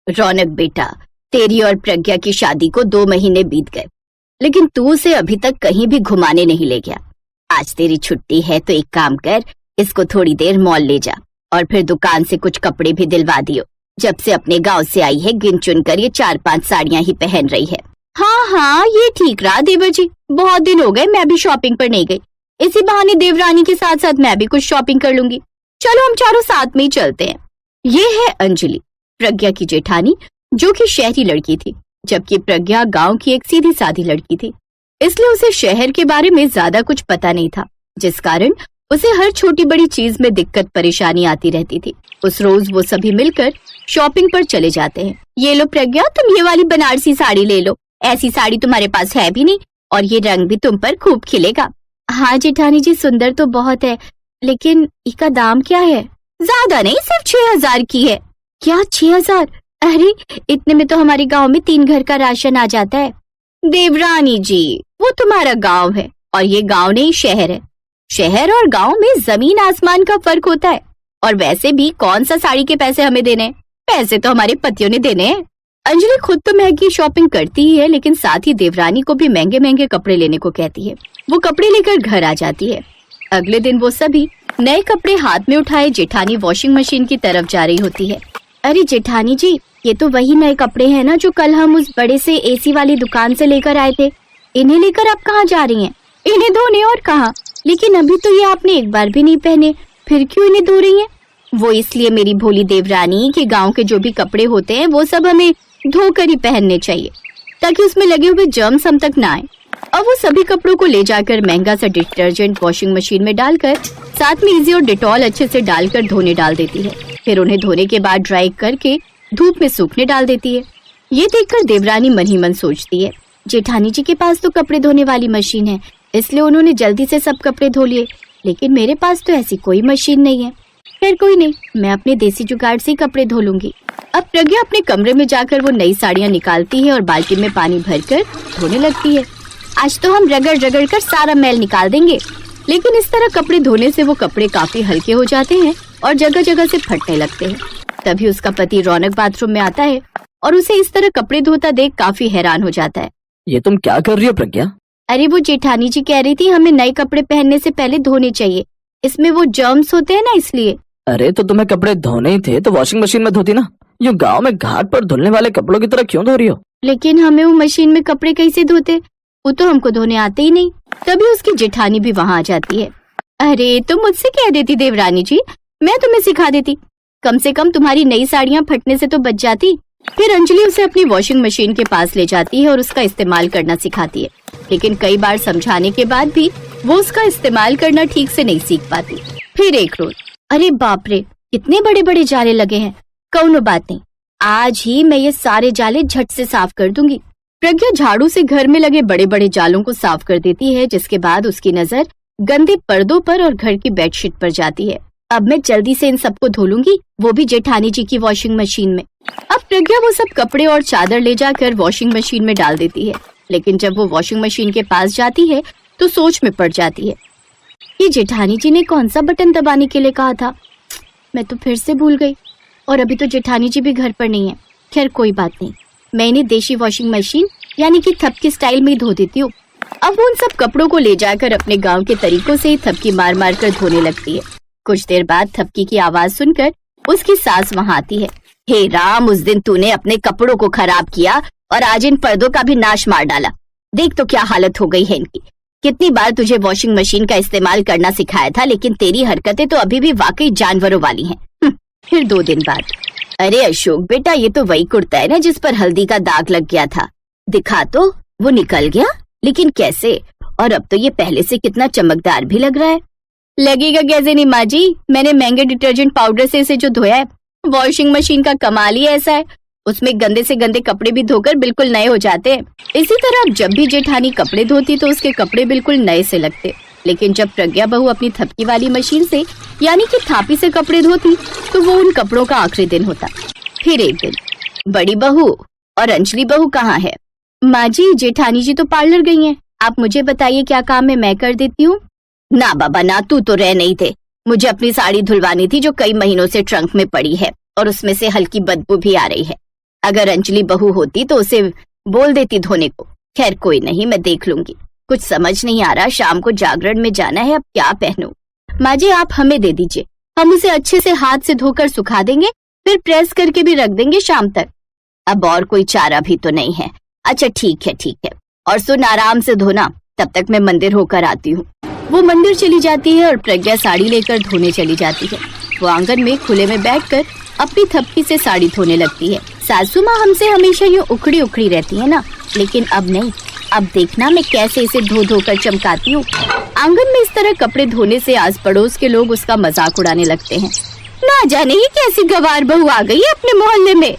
रौनक बेटा, तेरी और प्रज्ञा की शादी को 2 महीने बीत गए, लेकिन तू उसे अभी तक कहीं भी घुमाने नहीं ले गया। आज तेरी छुट्टी है तो एक काम कर, इसको थोड़ी देर मॉल ले जा और फिर दुकान से कुछ कपड़े भी दिलवा दियो। जब से अपने गांव से आई है, गिन चुन कर ये 4-5 साड़ियां ही पहन रही है। हाँ, ये ठीक रहा देवर जी, बहुत दिन हो गए मैं भी शॉपिंग पर नहीं गई। इसी बहाने देवरानी के साथ साथ मैं भी कुछ शॉपिंग कर लूंगी। चलो हम चारों साथ में ही चलते हैं। ये है अंजलि, प्रज्ञा की जेठानी, जो कि शहरी लड़की थी, जबकि प्रज्ञा गांव की एक सीधी सादी लड़की थी। इसलिए उसे शहर के बारे में ज्यादा कुछ पता नहीं था, जिस कारण उसे हर छोटी बड़ी चीज में दिक्कत परेशानी आती रहती थी। उस रोज वो सभी मिलकर शॉपिंग पर चले जाते हैं। ये लो प्रज्ञा, तुम ये वाली बनारसी साड़ी ले लो, ऐसी साड़ी तुम्हारे पास है भी नहीं और ये रंग भी तुम पर खूब खिलेगा। हाँ जेठानी जी, सुंदर तो बहुत है, लेकिन इसका दाम क्या है? ज्यादा नहीं, सिर्फ 6,000 की है। क्या 6,000? अरे इतने में तो हमारे गांव में 3 घर का राशन आ जाता है। देवरानी जी, वो तुम्हारा गांव है और ये गांव नहीं शहर है। शहर और गांव में जमीन आसमान का फर्क होता है। और वैसे भी कौन सा साड़ी के पैसे हमें देने हैं? पैसे तो हमारे पतियों ने देने हैं। अंजलि खुद तो महंगी शॉपिंग करती ही है, लेकिन साथ ही देवरानी को भी महंगे महंगे कपड़े लेने को कहती है। वो कपड़े लेकर घर आ जाती है। अगले दिन वो सभी नए कपड़े हाथ में उठाए जेठानी वॉशिंग मशीन की तरफ जा रही होती है। अरे जेठानी जी, ये तो वही नए कपड़े हैं ना जो कल हम उस बड़े से एसी वाली दुकान से लेकर आए थे। इन्हें लेकर आप कहाँ जा रही हैं? इन्हें धोने और कहाँ, लेकिन अभी तो ये आपने एक बार भी नहीं पहने, फिर क्यों इन्हें धो रही हैं? वो इसलिए मेरी भोली देवरानी कि गांव के जो भी कपड़े होते हैं वो सब हमें धोकर ही पहनने चाहिए, ताकि उसमें लगे हुए जर्म्स हम तक ना आए। अब वो सभी कपड़ों को ले जाकर महंगा सा डिटर्जेंट वॉशिंग मशीन में डालकर साथ में इजी और डिटॉल अच्छे से डालकर धोने डाल देती है। फिर उन्हें धोने के बाद ड्राई करके धूप में सूखने डाल देती है। ये देखकर देवरानी मन ही मन सोचती है, जेठानी जी के पास तो कपड़े धोने वाली मशीन है, इसलिए उन्होंने जल्दी से सब कपड़े धो लिए, लेकिन मेरे पास तो ऐसी कोई मशीन नहीं है। फिर कोई नहीं, मैं अपने देसी जुगाड़ से ही कपड़े धो लूंगी। अब प्रज्ञा अपने कमरे में जाकर वो नई साड़ियाँ निकालती है और बाल्टी में पानी भरकर धोने लगती है। आज तो हम रगड़ रगड़ कर सारा मैल निकाल देंगे। लेकिन इस तरह कपड़े धोने से वो कपड़े काफी हल्के हो जाते हैं और जगह जगह से फटने लगते हैं। तभी उसका पति रौनक बाथरूम में आता है और उसे इस तरह कपड़े धोता देख काफी हैरान हो जाता है। ये तुम क्या कर रही हो प्रज्ञा? अरे वो जेठानी जी कह रही थी हमें नए कपड़े पहनने से पहले धोने चाहिए, इसमें वो जर्म्स होते हैं ना, इसलिए। अरे तो तुम्हें कपड़े धोने ही थे तो वॉशिंग मशीन में धोती ना। यूँ गांव में घाट पर धुलने वाले कपड़ों की तरह क्यों धो रही हो? लेकिन हमें वो मशीन में कपड़े कैसे धोते, वो तो हमको धोने आते ही नहीं। तभी उसकी जेठानी भी वहाँ आ जाती है। अरे तुम मुझसे कह देती देवरानी जी, मैं तुम्हें सिखा देती, कम से कम तुम्हारी नई साड़ियाँ फटने से तो बच जाती। फिर अंजलि उसे अपनी वॉशिंग मशीन के पास ले जाती है और उसका इस्तेमाल करना सिखाती है, लेकिन कई बार समझाने के बाद भी वो उसका इस्तेमाल करना ठीक से नहीं सीख पाती। फिर एक रोज, अरे बाप रे, कितने बड़े बड़े जाले लगे हैं। कौनो बात नहीं, आज ही मैं ये सारे जाले झट से साफ कर दूंगी। प्रज्ञा झाड़ू से घर में लगे बड़े बड़े जालों को साफ कर देती है, जिसके बाद उसकी नजर गंदे पर्दों पर और घर की बेडशीट पर जाती है। अब मैं जल्दी से इन सबको धो लूंगी, वो भी जेठानी जी की वॉशिंग मशीन में। अब प्रज्ञा वो सब कपड़े और चादर ले जाकर वॉशिंग मशीन में डाल देती है, लेकिन जब वो वॉशिंग मशीन के पास जाती है तो सोच में पड़ जाती है, ये जेठानी जी ने कौन सा बटन दबाने के लिए कहा था, मैं तो फिर से भूल गई और अभी तो जेठानी जी भी घर पर नहीं है। खैर कोई बात नहीं, मैं इन्हें देशी वॉशिंग मशीन यानी कि थपकी स्टाइल में ही धो देती हूँ। अब वो उन सब कपड़ों को ले जाकर अपने गांव के तरीकों से ही थपकी मार मार कर धोने लगती है। कुछ देर बाद थपकी की आवाज सुनकर उसकी सास वहाँ आती है। हे राम, उस दिन तूने अपने कपड़ों को खराब किया और आज इन पर्दों का भी नाश मार डाला। देख तो क्या हालत हो गई है इनकी। कितनी बार तुझे वॉशिंग मशीन का इस्तेमाल करना सिखाया था, लेकिन तेरी हरकतें तो अभी भी वाकई जानवरों वाली हैं। फिर 2 दिन बाद, अरे अशोक बेटा, ये तो वही कुर्ता है ना जिस पर हल्दी का दाग लग गया था, दिखा तो। वो निकल गया, लेकिन कैसे? और अब तो ये पहले से कितना चमकदार भी लग रहा है। लगेगा कैसे नहीं माँ जी, मैंने महंगे डिटर्जेंट पाउडर से इसे जो धोया है। वॉशिंग मशीन का कमाल ही ऐसा है, उसमें गंदे से गंदे कपड़े भी धोकर बिल्कुल नए हो जाते हैं। इसी तरह अब जब भी जेठानी कपड़े धोती तो उसके कपड़े बिल्कुल नए से लगते, लेकिन जब प्रज्ञा बहू अपनी थपकी वाली मशीन से यानी कि थापी से कपड़े धोती तो वो उन कपड़ों का आखिरी दिन होता। फिर एक दिन, बड़ी बहू और अंजलि बहू कहाँ है? माँ जी, जेठानी जी तो पार्लर गई हैं, आप मुझे बताइए क्या काम है, मैं कर देती हूँ। ना बाबा ना, तू तो रह नहीं थे, मुझे अपनी साड़ी धुलवानी थी जो कई महीनों से ट्रंक में पड़ी है और उसमें से हल्की बदबू भी आ रही है। अगर अंजलि बहू होती तो उसे बोल देती धोने को। खैर कोई नहीं, मैं देख लूंगी। कुछ समझ नहीं आ रहा, शाम को जागरण में जाना है, अब क्या पहनूं। माँ जी आप हमें दे दीजिए, हम उसे अच्छे से हाथ से धोकर सुखा देंगे, फिर प्रेस करके भी रख देंगे शाम तक। अब और कोई चारा भी तो नहीं है। अच्छा ठीक है। और सुन, आराम से धोना, तब तक मैं मंदिर होकर आती हूँ। वो मंदिर चली जाती है और प्रज्ञा साड़ी लेकर धोने चली जाती है। वो आंगन में खुले में बैठकर अपनी थप्पी से साड़ी धोने लगती है। सासू माँ हमसे हमेशा यूँ उखड़ी उखड़ी रहती है ना, लेकिन अब नहीं। अब देखना मैं कैसे इसे धो धो कर चमकाती हूँ। आंगन में इस तरह कपड़े धोने से आस पड़ोस के लोग उसका मजाक उड़ाने लगते हैं। ना जाने ही कैसी गवार बहू आ गई है अपने मोहल्ले में।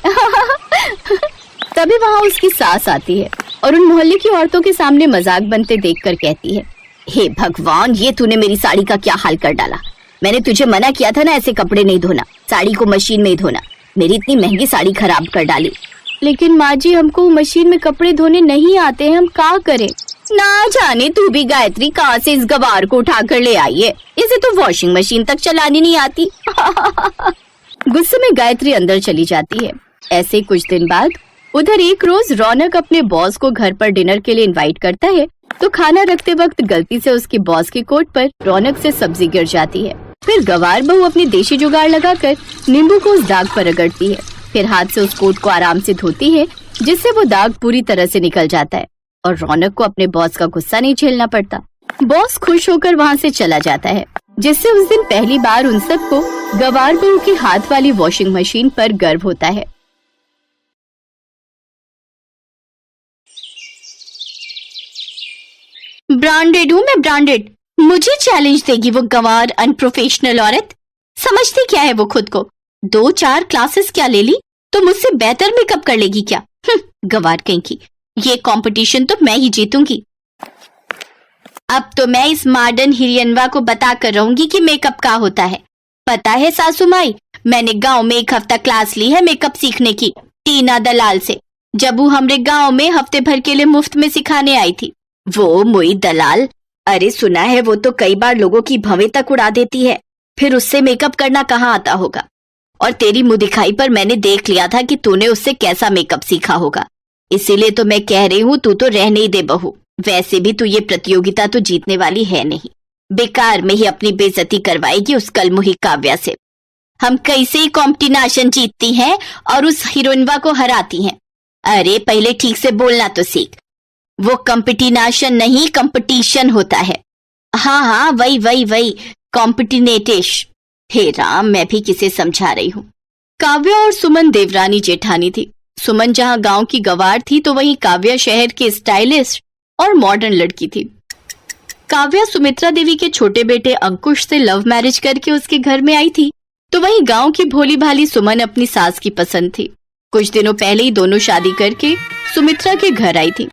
तभी वहाँ उसकी सास आती है और उन मोहल्ले की औरतों के सामने मजाक बनते देखकर कहती है, हे भगवान, ये तूने मेरी साड़ी का क्या हाल कर डाला। मैंने तुझे मना किया था ना ऐसे कपड़े नहीं धोना, साड़ी को मशीन में ही धोना। मेरी इतनी महंगी साड़ी खराब कर डाली। लेकिन माँ जी हमको मशीन में कपड़े धोने नहीं आते हैं, हम क्या करें। ना जाने तू भी गायत्री कहाँ से इस गवार को उठा कर ले आई है, इसे तो वॉशिंग मशीन तक चलानी नहीं आती। गुस्से में गायत्री अंदर चली जाती है। ऐसे कुछ दिन बाद उधर एक रोज रौनक अपने बॉस को घर पर डिनर के लिए इनवाइट करता है, तो खाना रखते वक्त गलती से उसके बॉस के कोट पर रौनक से सब्जी गिर जाती है। फिर गवार बहू अपनी देशी जुगाड़ लगाकर नींबू को उस दाग पर रगड़ती है, फिर हाथ से उस कोट को आराम से धोती है, जिससे वो दाग पूरी तरह से निकल जाता है और रौनक को अपने बॉस का गुस्सा नहीं झेलना पड़ता। बॉस खुश होकर वहाँ से चला जाता है, जिससे उस दिन पहली बार उन सबको गवार बहू की हाथ वाली वॉशिंग मशीन पर गर्व होता है। ब्रांडेड हूँ मैं, ब्रांडेड। मुझे चैलेंज देगी वो गंवार अनप्रोफेशनल औरत। समझती क्या है वो खुद को, 2-4 क्लासेस क्या ले ली तो मुझसे बेहतर मेकअप कर लेगी क्या। गंवार कहीं की, ये कंपटीशन तो मैं ही जीतूंगी। अब तो मैं इस मॉडर्न हिरियनवा को बता कर रहूंगी कि मेकअप का होता है। पता है सासू माई, मैंने गांव में 1 हफ्ता क्लास ली है मेकअप सीखने की, टीना दलाल से। जब वो हमरे गांव में हफ्ते भर के लिए मुफ्त में सिखाने आई थी। वो मोई दलाल, अरे सुना है वो तो कई बार लोगों की भवें तक उड़ा देती है, फिर उससे मेकअप करना कहाँ आता होगा। और तेरी मुंह दिखाई पर मैंने देख लिया था कि तूने उससे कैसा मेकअप सीखा होगा, इसीलिए तो मैं कह रही हूँ तू तो रहने ही दे बहू। वैसे भी तू ये प्रतियोगिता तो जीतने वाली है नहीं, बेकार में ही अपनी बेइज्जती करवाएगी उस कलमुही काव्या से। हम कैसे ही कॉम्पिटिशन जीतती हैं और उस हीरोइनवा को हराती हैं। अरे पहले ठीक से बोलना तो सीख, वो कॉम्पिटिशन नहीं कंपटीशन होता है। हाँ वही कॉम्पिटिनेटिश। हे राम, मैं भी किसे समझा रही हूँ। काव्या और सुमन देवरानी जेठानी थी। सुमन जहाँ गांव की गवार थी तो वहीं काव्या शहर की स्टाइलिश और मॉडर्न लड़की थी। काव्या सुमित्रा देवी के छोटे बेटे अंकुश से लव मैरिज करके उसके घर में आई थी, तो वहीं गांव की भोली भाली सुमन अपनी सास की पसंद थी। कुछ दिनों पहले ही दोनों शादी करके सुमित्रा के घर आई थी।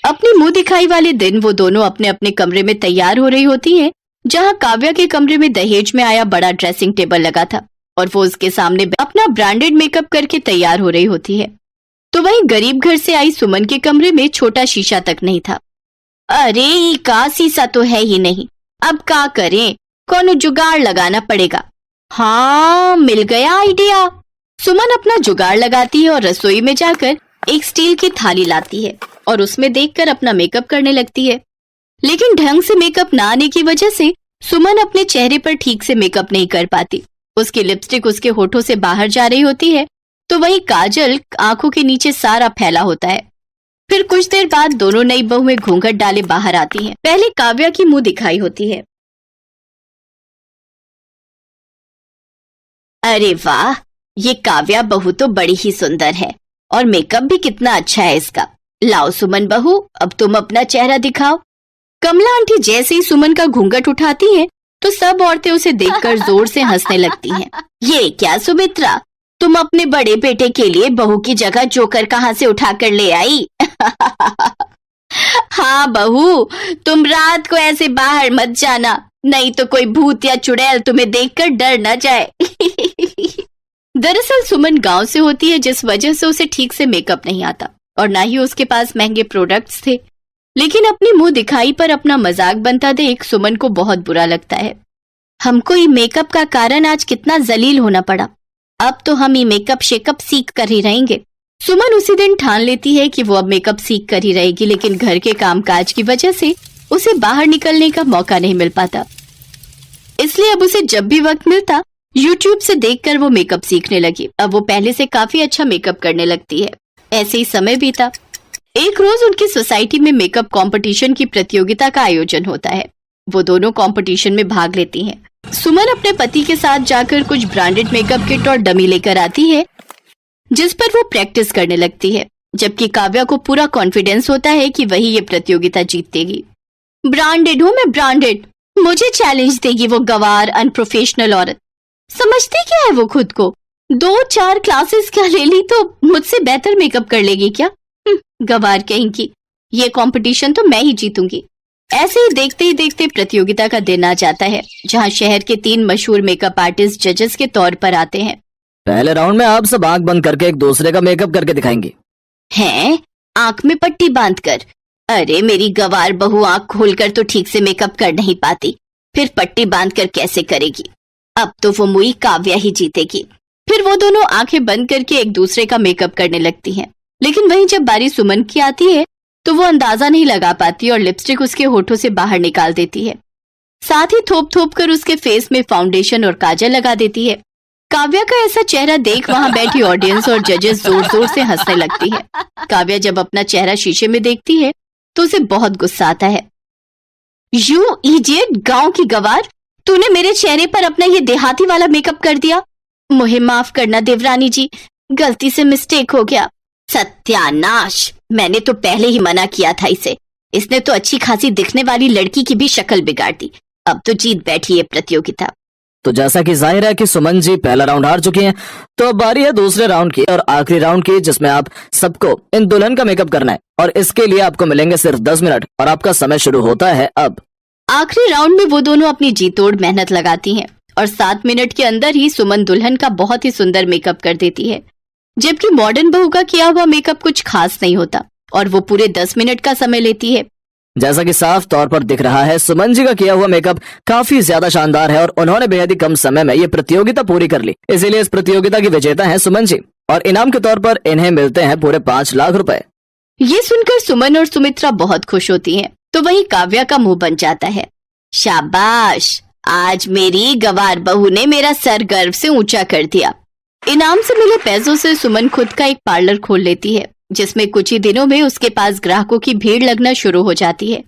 अपनी मुंह दिखाई वाले दिन वो दोनों अपने अपने कमरे में तैयार हो रही होती हैं, जहां काव्या के कमरे में दहेज में आया बड़ा ड्रेसिंग टेबल लगा था और वो उसके सामने अपना ब्रांडेड मेकअप करके तैयार हो रही होती है। तो वहीं गरीब घर से आई सुमन के कमरे में छोटा शीशा तक नहीं था। अरे का शीशा तो है ही नहीं, अब क्या करें, कौन जुगाड़ लगाना पड़ेगा। हाँ मिल गया आइडिया। सुमन अपना जुगाड़ लगाती है और रसोई में जाकर एक स्टील की थाली लाती है और उसमें देखकर अपना मेकअप करने लगती है। लेकिन ढंग से मेकअप ना आने की वजह से सुमन अपने चेहरे पर ठीक से मेकअप नहीं कर पाती। उसकी लिपस्टिक उसके होठों से बाहर जा रही होती है, तो वही काजल आंखों के नीचे सारा फैला होता है। फिर कुछ देर बाद दोनों नई बहुएं घूंघट डाले बाहर आती हैं। पहले काव्या की मुंह दिखाई होती है। अरे वाह, ये काव्या बहू तो बड़ी ही सुंदर है और मेकअप भी कितना अच्छा है इसका। लाओ सुमन बहू, अब तुम अपना चेहरा दिखाओ। कमला आंटी जैसे ही सुमन का घूंघट उठाती हैं, तो सब औरतें उसे देखकर जोर से हंसने लगती हैं। ये क्या सुमित्रा, तुम अपने बड़े बेटे के लिए बहू की जगह जोकर कहाँ से उठा कर ले आई। हाँ बहू, तुम रात को ऐसे बाहर मत जाना, नहीं तो कोई भूत या चुड़ैल तुम्हें देखकर डर न जाए। दरअसल सुमन गांव से होती है, जिस वजह से उसे ठीक से मेकअप नहीं आता और ना ही उसके पास महंगे प्रोडक्ट्स थे। लेकिन अपनी मुंह दिखाई पर अपना मजाक बनता देख सुमन को बहुत बुरा लगता है। हमको ये मेकअप का कारण आज कितना जलील होना पड़ा। अब तो हम ही मेकअप शेकअप सीख कर ही रहेंगे। सुमन उसी दिन ठान लेती है कि वो अब मेकअप सीख कर ही रहेगी, लेकिन घर के कामकाज की वजह से उसे बाहर निकलने का मौका नहीं मिल पाता। इसलिए अब उसे जब भी वक्त मिलता YouTube से देखकर वो मेकअप सीखने लगी। अब वो पहले से काफी अच्छा मेकअप करने लगती है। ऐसे ही समय बीता। एक रोज उनकी सोसाइटी में मेकअप कंपटीशन की प्रतियोगिता का आयोजन होता है। वो दोनों कंपटीशन में भाग लेती हैं। सुमन अपने पति के साथ जाकर कुछ ब्रांडेड मेकअप किट और डमी लेकर आती है, जिस पर वो प्रैक्टिस करने लगती है, जबकि काव्या को पूरा कॉन्फिडेंस होता है कि वही ये प्रतियोगिता जीतेगी। ब्रांडेड हूँ मैं, ब्रांडेड, मुझे चैलेंज देगी वो गवार अनप्रोफेशनल औरत। समझती क्या है वो खुद को? 2-4 क्लासेस क्या ले ली तो मुझसे बेहतर मेकअप कर लेगी क्या? गवार कहीं की। ये कंपटीशन तो मैं ही जीतूंगी। ऐसे ही देखते प्रतियोगिता का दिन आ जाता है, जहां शहर के 3 मशहूर मेकअप आर्टिस्ट जजेस के तौर पर आते हैं। पहले राउंड में आप सब आंख बंद करके एक दूसरे का मेकअप करके दिखाएंगे। हैं? आंख में पट्टी बांधकर? अरे मेरी गवार बहू आंख खोलकर तो ठीक से मेकअप कर नहीं पाती, फिर पट्टी बांधकर कैसे करेगी? अब तो वो मुई काव्या ही जीतेगी। फिर वो दोनों आंखें बंद करके एक दूसरे का मेकअप करने लगती हैं। लेकिन वहीं जब बारी सुमन की आती है तो वो अंदाजा नहीं लगा पाती और लिपस्टिक उसके होठों से बाहर निकाल देती है। साथ ही थोप कर उसके फेस में फाउंडेशन और काजल लगा देती है। काव्या का ऐसा चेहरा देख वहां बैठी ऑडियंस और जजेस जोर जोर से हंसने लगती है। काव्या जब अपना चेहरा शीशे में देखती है तो उसे बहुत गुस्सा आता है। यू इडियट, गांव की गवार, तूने मेरे चेहरे पर अपना ये देहाती वाला मेकअप कर दिया। मुझे माफ करना देवरानी जी, गलती से मिस्टेक हो गया। सत्यानाश, मैंने तो पहले ही मना किया था इसे। इसने तो अच्छी खासी दिखने वाली लड़की की भी शक्ल बिगाड़ दी। अब तो जीत बैठी है प्रतियोगिता। तो जैसा कि जाहिर है कि सुमन जी पहला राउंड हार चुकी हैं, तो अब बारी है दूसरे राउंड की और आखिरी राउंड की, जिसमें आप सबको इन दुल्हन का मेकअप करना है और इसके लिए आपको मिलेंगे सिर्फ 10 मिनट और आपका समय शुरू होता है अब। आखिरी राउंड में वो दोनों अपनी जी तोड़ मेहनत लगाती हैं और 7 मिनट के अंदर ही सुमन दुल्हन का बहुत ही सुंदर मेकअप कर देती है, जबकि मॉडर्न बहू का किया हुआ मेकअप कुछ खास नहीं होता और वो पूरे 10 मिनट का समय लेती है। जैसा कि साफ तौर पर दिख रहा है, सुमन जी का किया हुआ मेकअप काफी ज्यादा शानदार है और उन्होंने बेहद ही कम समय में ये प्रतियोगिता पूरी कर ली। इसीलिए इस प्रतियोगिता की विजेता है सुमन जी और इनाम के तौर पर इन्हें मिलते हैं पूरे 5 लाख रुपए। ये सुनकर सुमन और सुमित्रा बहुत खुश होती हैं, तो वहीं काव्या का मुंह बन जाता है। शाबाश, आज मेरी गवार बहू ने मेरा सर गर्व से ऊंचा कर दिया। इनाम से मिले पैसों से सुमन खुद का एक पार्लर खोल लेती है, जिसमें कुछ ही दिनों में उसके पास ग्राहकों की भीड़ लगना शुरू हो जाती है।